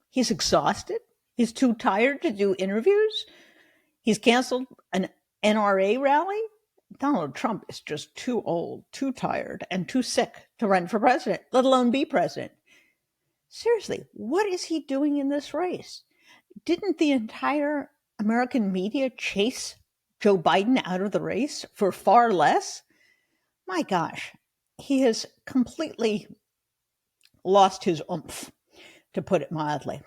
He's exhausted. He's too tired to do interviews. He's canceled an NRA rally. Donald Trump is just too old, too tired, and too sick to run for president, let alone be president. Seriously, what is he doing in this race? Didn't the entire American media chase Joe Biden out of the race for far less? My gosh, he has completely lost his oomph, to put it mildly.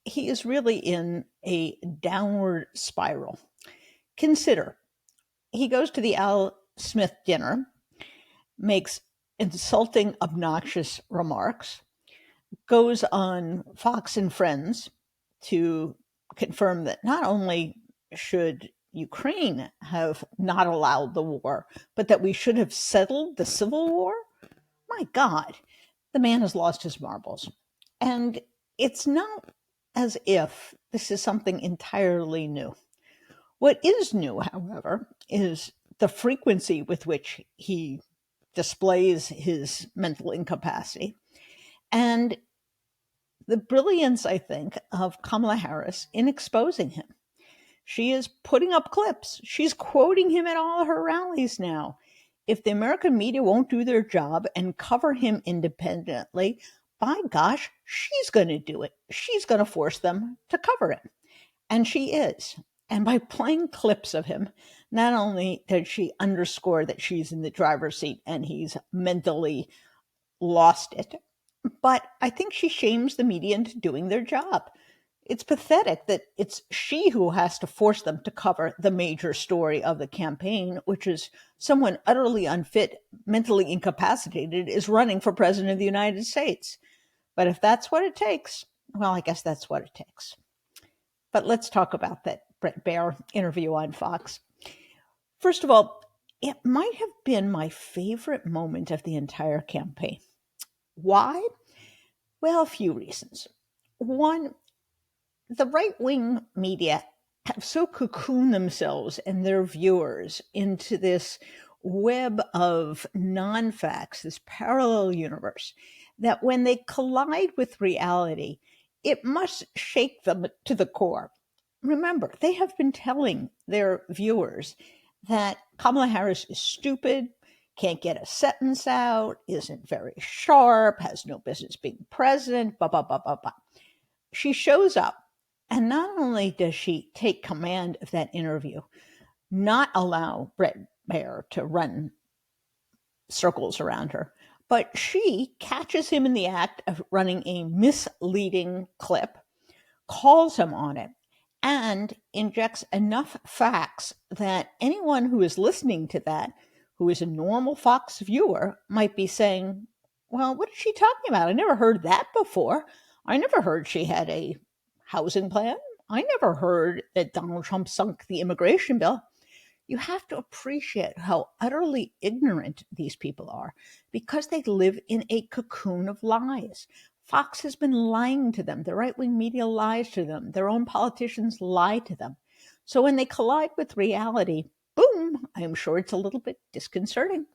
He is really in a downward spiral. Consider, he goes to the Al Smith dinner, makes insulting, obnoxious remarks, goes on Fox and Friends to confirm that not only should Ukraine have not allowed the war, but that we should have settled the civil war. My God, the man has lost his marbles. And it's not as if this is something entirely new. What is new, however, is the frequency with which he displays his mental incapacity and the brilliance, I think, of Kamala Harris in exposing him. She is putting up clips. She's quoting him at all her rallies now. If the American media won't do their job and cover him independently, by gosh, she's going to do it. She's going to force them to cover him. And she is. And by playing clips of him, not only does she underscore that she's in the driver's seat and he's mentally lost it, but I think she shames the media into doing their job. It's pathetic that it's she who has to force them to cover the major story of the campaign, which is someone utterly unfit, mentally incapacitated, is running for president of the United States. But if that's what it takes, well, I guess that's what it takes. But let's talk about that Bret Baier interview on Fox. First of all, it might have been my favorite moment of the entire campaign. Why? Well, a few reasons. One, the right-wing media have so cocooned themselves and their viewers into this web of non-facts, this parallel universe, that when they collide with reality, it must shake them to the core. Remember, they have been telling their viewers that Kamala Harris is stupid, can't get a sentence out, isn't very sharp, has no business being president, blah, blah, blah, blah, blah. She shows up, and not only does she take command of that interview, not allow Bret Baier to run circles around her, but she catches him in the act of running a misleading clip, calls him on it, and injects enough facts that anyone who is listening to that, who is a normal Fox viewer, might be saying, well, what is she talking about? I never heard that before. I never heard she had a housing plan. I never heard that Donald Trump sunk the immigration bill. You have to appreciate how utterly ignorant these people are because they live in a cocoon of lies. Fox has been lying to them. The right-wing media lies to them. Their own politicians lie to them. So when they collide with reality, boom, I'm sure it's a little bit disconcerting.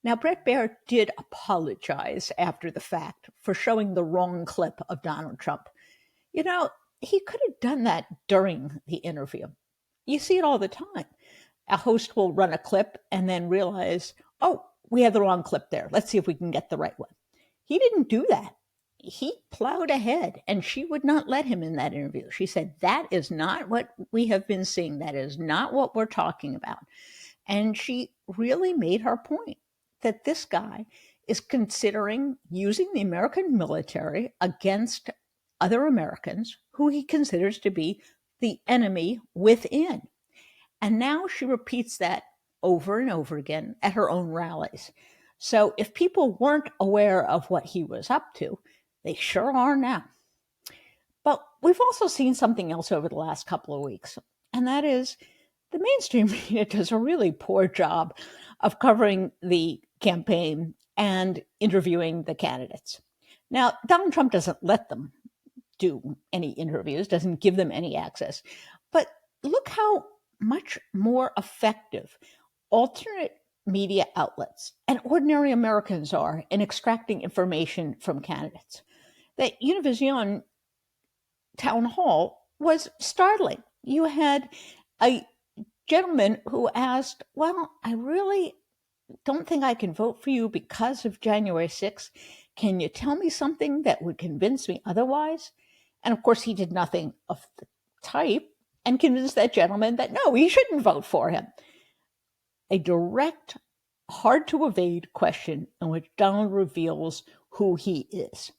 Now, Bret Baier did apologize after the fact for showing the wrong clip of Donald Trump. You know, he could have done that during the interview. You see it all the time. A host will run a clip and then realize, oh, we have the wrong clip there. Let's see if we can get the right one. He didn't do that. He plowed ahead, and she would not let him in that interview. She said, that is not what we have been seeing. That is not what we're talking about. And she really made her point that this guy is considering using the American military against other Americans who he considers to be the enemy within. And now she repeats that over and over again at her own rallies. So if people weren't aware of what he was up to, they sure are now. But we've also seen something else over the last couple of weeks, and that is the mainstream media does a really poor job of covering the campaign and interviewing the candidates. Now, Donald Trump doesn't let them do any interviews, doesn't give them any access. But look how much more effective alternate media outlets and ordinary Americans are in extracting information from candidates. That Univision town hall was startling. You had a gentleman who asked, well, I really don't think I can vote for you because of January 6th. Can you tell me something that would convince me otherwise? And of course, he did nothing of the type and convinced that gentleman that no, he shouldn't vote for him. A direct, hard to evade question in which Donald reveals who he is.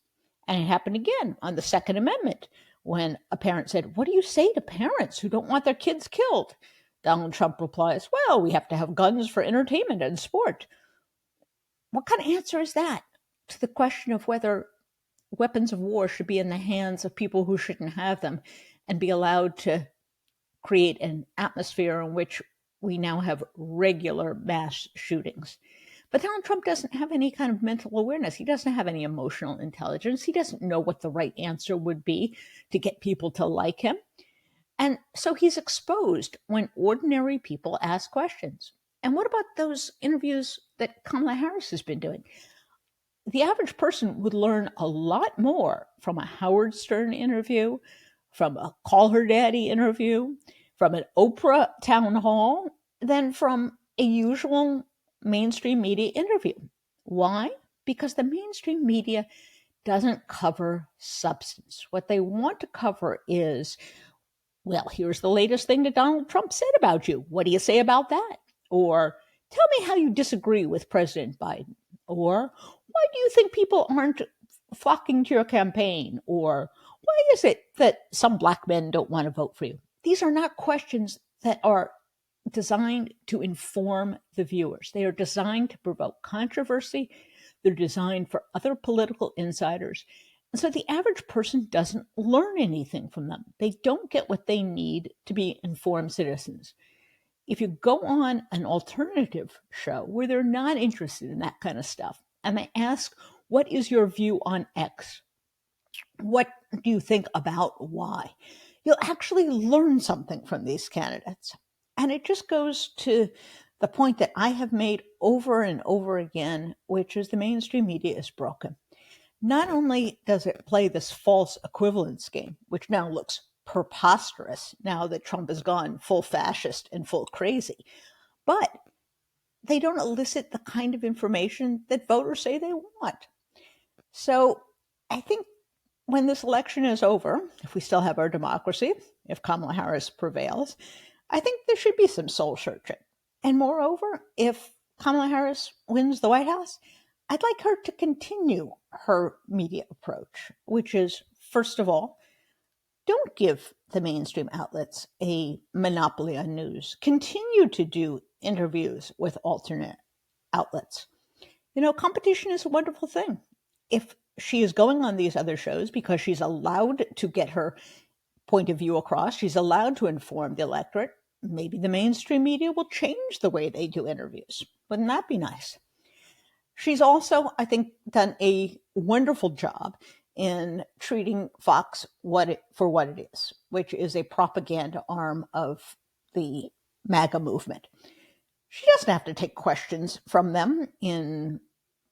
And it happened again on the Second Amendment when a parent said, what do you say to parents who don't want their kids killed? Donald Trump replies, well, we have to have guns for entertainment and sport. What kind of answer is that to the question of whether weapons of war should be in the hands of people who shouldn't have them and be allowed to create an atmosphere in which we now have regular mass shootings? But Donald Trump doesn't have any kind of mental awareness. He doesn't have any emotional intelligence. He doesn't know what the right answer would be to get people to like him. And so he's exposed when ordinary people ask questions. And what about those interviews that Kamala Harris has been doing? The average person would learn a lot more from a Howard Stern interview, from a Call Her Daddy interview, from an Oprah town hall, than from a usual mainstream media interview. Why? Because the mainstream media doesn't cover substance. What they want to cover is, well, here's the latest thing that Donald Trump said about you. What do you say about that? Or tell me how you disagree with President Biden. Or why do you think people aren't flocking to your campaign? Or why is it that some black men don't want to vote for you? These are not questions that are designed to inform the viewers. They are designed to provoke controversy. They're designed for other political insiders. And so the average person doesn't learn anything from them. They don't get what they need to be informed citizens. If you go on an alternative show where they're not interested in that kind of stuff, and they ask, what is your view on X? What do you think about Y? You'll actually learn something from these candidates. And it just goes to the point that I have made over and over again, which is the mainstream media is broken. Not only does it play this false equivalence game, which now looks preposterous now that Trump has gone full fascist and full crazy, but they don't elicit the kind of information that voters say they want. So I think when this election is over, if we still have our democracy, if Kamala Harris prevails, I think there should be some soul searching. And moreover, if Kamala Harris wins the White House, I'd like her to continue her media approach, which is, first of all, don't give the mainstream outlets a monopoly on news. Continue to do interviews with alternate outlets. You know, competition is a wonderful thing. If she is going on these other shows because she's allowed to get her point of view across, she's allowed to inform the electorate, maybe the mainstream media will change the way they do interviews. Wouldn't that be nice? She's also, I think, done a wonderful job in treating Fox for what it is, which is a propaganda arm of the MAGA movement. She doesn't have to take questions from them in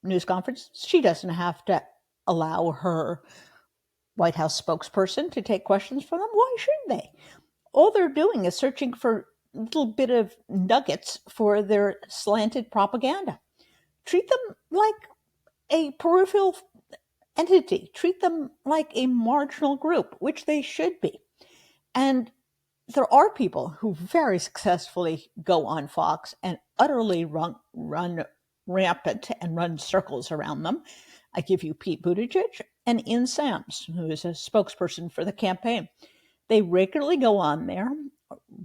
news conferences. She doesn't have to allow her White House spokesperson to take questions from them. Why should they? All they're doing is searching for a little bit of nuggets for their slanted propaganda. Treat them like a peripheral entity. Treat them like a marginal group, which they should be. And there are people who very successfully go on Fox and utterly run rampant and run circles around them. I give you Pete Buttigieg and Ian Sams, who is a spokesperson for the campaign. They regularly go on there,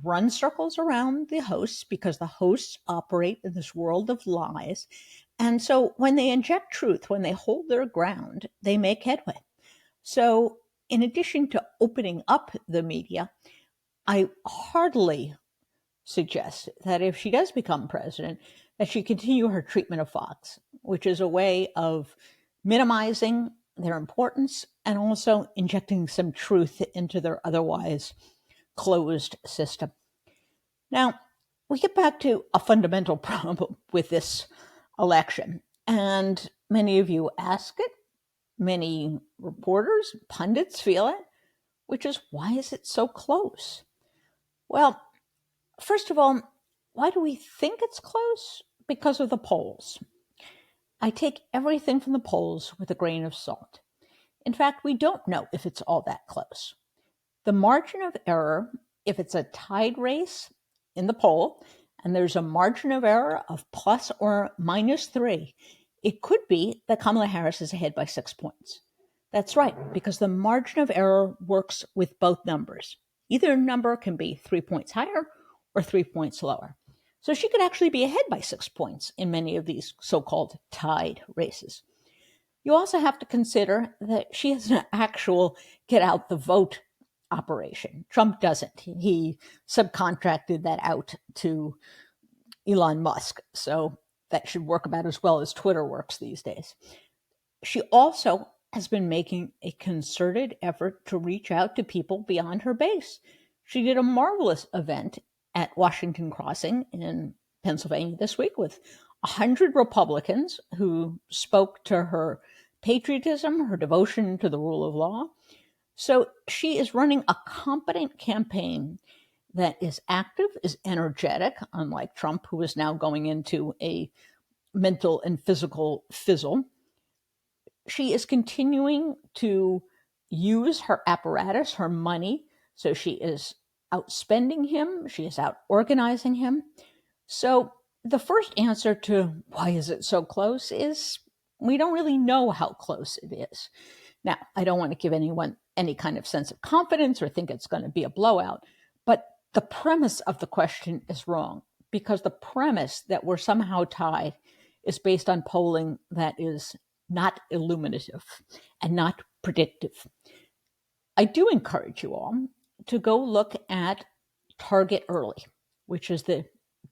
run circles around the hosts because the hosts operate in this world of lies. And so when they inject truth, when they hold their ground, they make headway. So in addition to opening up the media, I heartily suggest that if she does become president, that she continue her treatment of Fox, which is a way of minimizing their importance and also injecting some truth into their otherwise closed system. Now, we get back to a fundamental problem with this election, and many of you ask it, many reporters, pundits feel it. which is, why is it so close? Well, first of all, why do we think it's close? Because of the polls. I take everything from the polls with a grain of salt. In fact, we don't know if it's all that close. The margin of error, if it's a tied race in the poll, and there's a margin of error of plus or minus 3, it could be that Kamala Harris is ahead by 6 points. That's right, because the margin of error works with both numbers. Either number can be 3 points higher or 3 points lower. So she could actually be ahead by 6 points in many of these so-called tied races. You also have to consider that she has an actual get out the vote operation. Trump doesn't. He subcontracted that out to Elon Musk. So that should work about as well as Twitter works these days. She also has been making a concerted effort to reach out to people beyond her base. She did a marvelous event at Washington Crossing in Pennsylvania this week with 100 Republicans who spoke to her patriotism, her devotion to the rule of law. So she is running a competent campaign that is active, is energetic, unlike Trump, who is now going into a mental and physical fizzle. She is continuing to use her apparatus, her money. So she is outspending him. She is out organizing him. So the first answer to why is it so close is we don't really know how close it is. Now, I don't want to give anyone any kind of sense of confidence or think it's going to be a blowout, but the premise of the question is wrong, because the premise that we're somehow tied is based on polling that is not illuminative and not predictive. I do encourage you all to go look at Target Early, which is the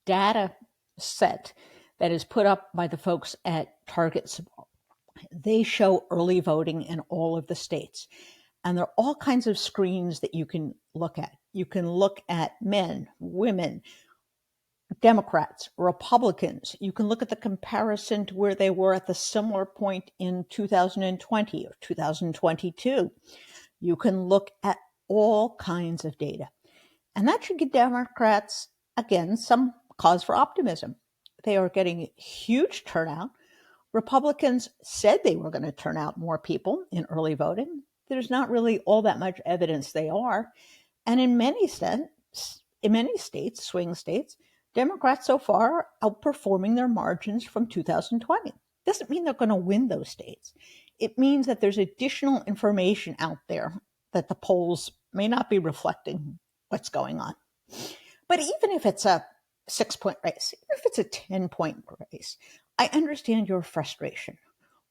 data set that is put up by the folks at Target. They show early voting in all of the states. And there are all kinds of screens that you can look at. You can look at men, women, Democrats, Republicans. You can look at the comparison to where they were at the similar point in 2020 or 2022. You can look at all kinds of data. And that should give Democrats, again, some cause for optimism. They are getting huge turnout. Republicans said they were going to turn out more people in early voting. There's not really all that much evidence they are. And in many states, swing states, Democrats so far are outperforming their margins from 2020. Doesn't mean they're going to win those states. It means that there's additional information out there that the polls may not be reflecting what's going on. But even if it's a 6-point race, even if it's a 10-point race, I understand your frustration.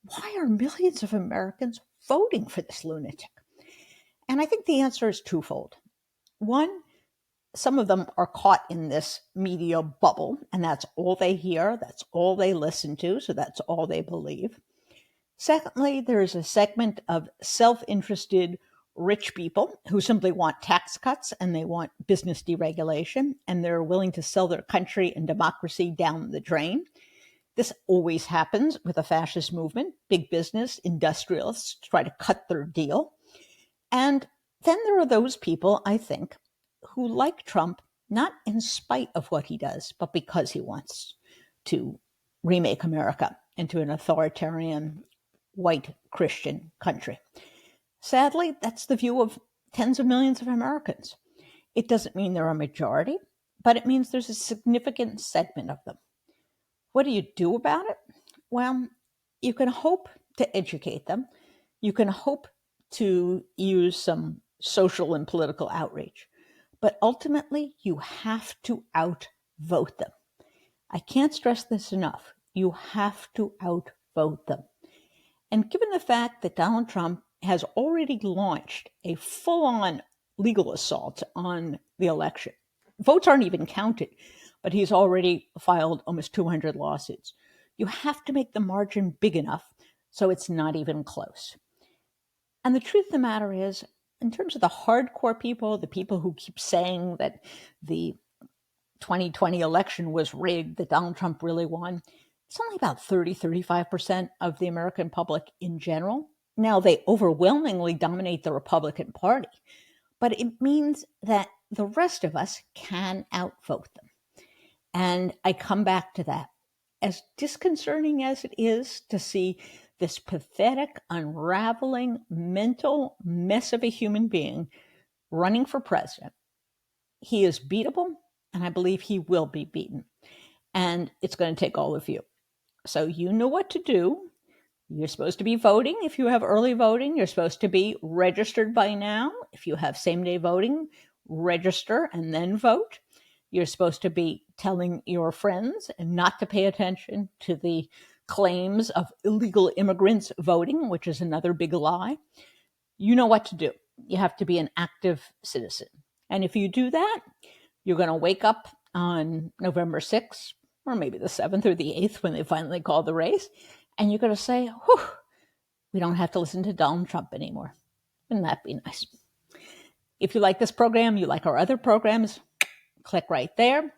Why are millions of Americans voting for this lunatic? And I think the answer is twofold. One, some of them are caught in this media bubble, and that's all they hear, that's all they listen to, so that's all they believe. Secondly, there is a segment of self-interested rich people who simply want tax cuts and they want business deregulation, and they're willing to sell their country and democracy down the drain. This always happens with a fascist movement. Big business, industrialists try to cut their deal. And then there are those people, I think, who like Trump, not in spite of what he does, but because he wants to remake America into an authoritarian, white Christian country. Sadly, that's the view of tens of millions of Americans. It doesn't mean they're a majority, but it means there's a significant segment of them. What do you do about it? Well, you can hope to educate them. You can hope to use some social and political outreach. But ultimately, you have to outvote them. I can't stress this enough. You have to outvote them. And given the fact that Donald Trump has already launched a full-on legal assault on the election, votes aren't even counted, but he's already filed almost 200 lawsuits. You have to make the margin big enough so it's not even close. And the truth of the matter is, in terms of the hardcore people, the people who keep saying that the 2020 election was rigged, that Donald Trump really won, it's only about 35% of the American public in general. Now, they overwhelmingly dominate the Republican Party, but it means that the rest of us can outvote them. And I come back to that. As disconcerting as it is to see this pathetic, unraveling, mental mess of a human being running for president, he is beatable, and I believe he will be beaten. And it's going to take all of you. So you know what to do. You're supposed to be voting if you have early voting. You're supposed to be registered by now. If you have same-day voting, register and then vote. You're supposed to be telling your friends not to pay attention to the claims of illegal immigrants voting, which is another big lie. You know what to do. You have to be an active citizen. And if you do that, you're going to wake up on November 6th, or maybe the 7th or the 8th when they finally call the race, and you're going to say, whew, we don't have to listen to Donald Trump anymore. Wouldn't that be nice? If you like this program, you like our other programs, click right there.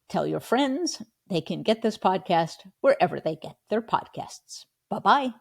Tell your friends they can get this podcast wherever they get their podcasts. Bye-bye.